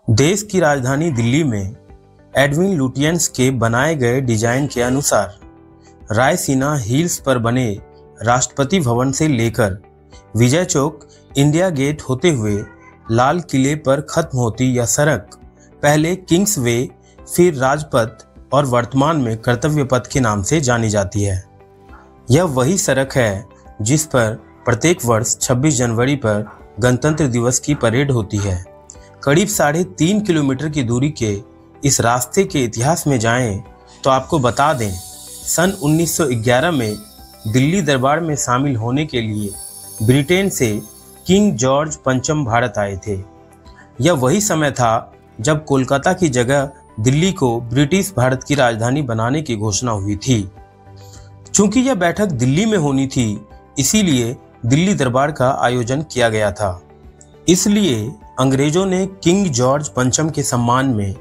देश की राजधानी दिल्ली में एडविन लुटियंस के बनाए गए डिजाइन के अनुसार रायसीना हिल्स पर बने राष्ट्रपति भवन से लेकर विजय चौक, इंडिया गेट होते हुए लाल किले पर खत्म होती यह सड़क पहले किंग्स वे, फिर राजपथ और वर्तमान में कर्तव्य पथ के नाम से जानी जाती है। यह वही सड़क है जिस पर प्रत्येक वर्ष 26 जनवरी पर गणतंत्र दिवस की परेड होती है। करीब 3.5 किलोमीटर की दूरी के इस रास्ते के इतिहास में जाएं तो आपको बता दें, सन 1911 में दिल्ली दरबार में शामिल होने के लिए ब्रिटेन से किंग जॉर्ज पंचम भारत आए थे। यह वही समय था जब कोलकाता की जगह दिल्ली को ब्रिटिश भारत की राजधानी बनाने की घोषणा हुई थी। चूंकि यह बैठक दिल्ली में होनी थी, इसीलिए दिल्ली दरबार का आयोजन किया गया था। इसलिए अंग्रेजों ने किंग जॉर्ज पंचम के सम्मान में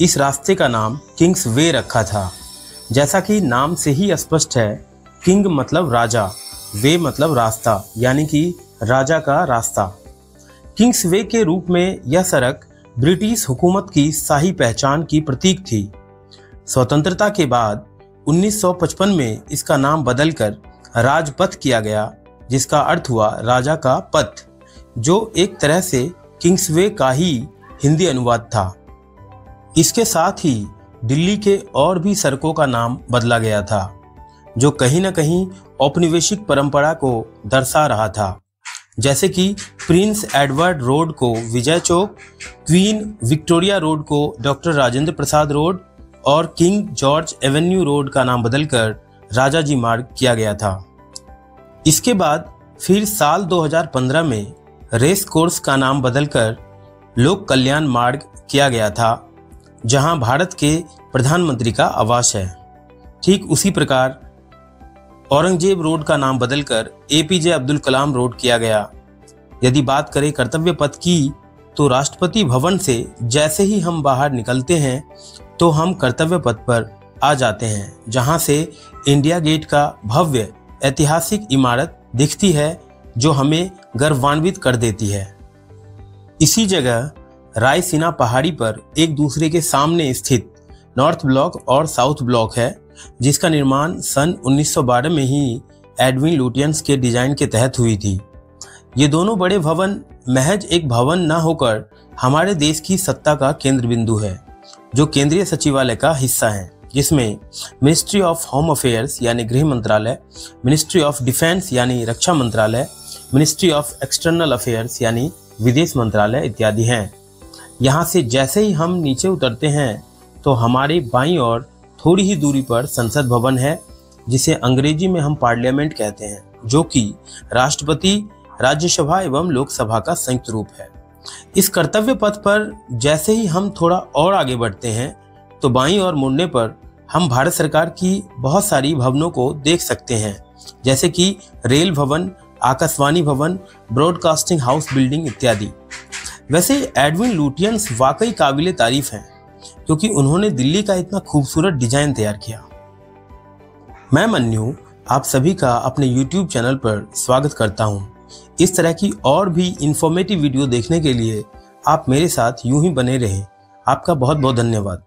इस रास्ते का नाम किंग्स वे रखा था। जैसा कि नाम से ही स्पष्ट है, किंग मतलब राजा, वे मतलब रास्ता, यानी कि राजा का रास्ता। किंग्स वे के रूप में यह सड़क ब्रिटिश हुकूमत की शाही पहचान की प्रतीक थी। स्वतंत्रता के बाद 1955 में इसका नाम बदलकर राजपथ किया गया, जिसका अर्थ हुआ राजा का पथ, जो एक तरह से किंग्सवे का ही हिंदी अनुवाद था। इसके साथ ही दिल्ली के और भी सड़कों का नाम बदला गया था, जो कहीं न कहीं औपनिवेशिक परंपरा को दर्शा रहा था। जैसे कि प्रिंस एडवर्ड रोड को Vijay Chowk, queen Victoria road को डॉक्टर राजेंद्र प्रसाद रोड और किंग जॉर्ज एवेन्यू रोड का नाम बदलकर राजाजी मार्ग किया गया था। इसके बाद फिर साल 2015 में रेस कोर्स का नाम बदलकर लोक कल्याण मार्ग किया गया था, जहां भारत के प्रधानमंत्री का आवास है। ठीक उसी प्रकार औरंगजेब रोड का नाम बदलकर एपीजे अब्दुल कलाम रोड किया गया। यदि बात करें कर्तव्य पथ की, तो राष्ट्रपति भवन से जैसे ही हम बाहर निकलते हैं तो हम कर्तव्य पथ पर आ जाते हैं, जहां से इंडिया गेट का भव्य ऐतिहासिक इमारत दिखती है, जो हमें गर्वान्वित कर देती है। इसी जगह रायसीना पहाड़ी पर एक दूसरे के सामने स्थित नॉर्थ ब्लॉक और साउथ ब्लॉक है, जिसका निर्माण सन 1912 में ही एडविन लुटियंस के डिजाइन के तहत हुई थी। ये दोनों बड़े भवन महज एक भवन न होकर हमारे देश की सत्ता का केंद्र बिंदु है, जो केंद्रीय सचिवालय का हिस्सा है, जिसमें मिनिस्ट्री ऑफ होम अफेयर्स यानी गृह मंत्रालय, मिनिस्ट्री ऑफ डिफेंस यानी रक्षा मंत्रालय, मिनिस्ट्री ऑफ एक्सटर्नल अफेयर्स यानी विदेश मंत्रालय इत्यादि हैं। यहाँ से जैसे ही हम नीचे उतरते हैं तो हमारे बाईं ओर थोड़ी ही दूरी पर संसद भवन है, जिसे अंग्रेजी में हम पार्लियामेंट कहते हैं, जो कि राष्ट्रपति, राज्यसभा एवं लोकसभा का संयुक्त रूप है। इस कर्तव्य पथ पर जैसे ही हम थोड़ा और आगे बढ़ते हैं तो बाईं ओर मुड़ने पर हम भारत सरकार की बहुत सारी भवनों को देख सकते हैं, जैसे कि रेल भवन, आकाशवाणी भवन, ब्रॉडकास्टिंग हाउस बिल्डिंग इत्यादि। वैसे एडविन लुटियंस वाकई काबिले तारीफ हैं, क्योंकि उन्होंने दिल्ली का इतना खूबसूरत डिजाइन तैयार किया। मैं मन्नू आप सभी का अपने YouTube चैनल पर स्वागत करता हूँ। इस तरह की और भी इंफॉर्मेटिव वीडियो देखने के लिए आप मेरे साथ यूं ही बने रहें। आपका बहुत बहुत धन्यवाद।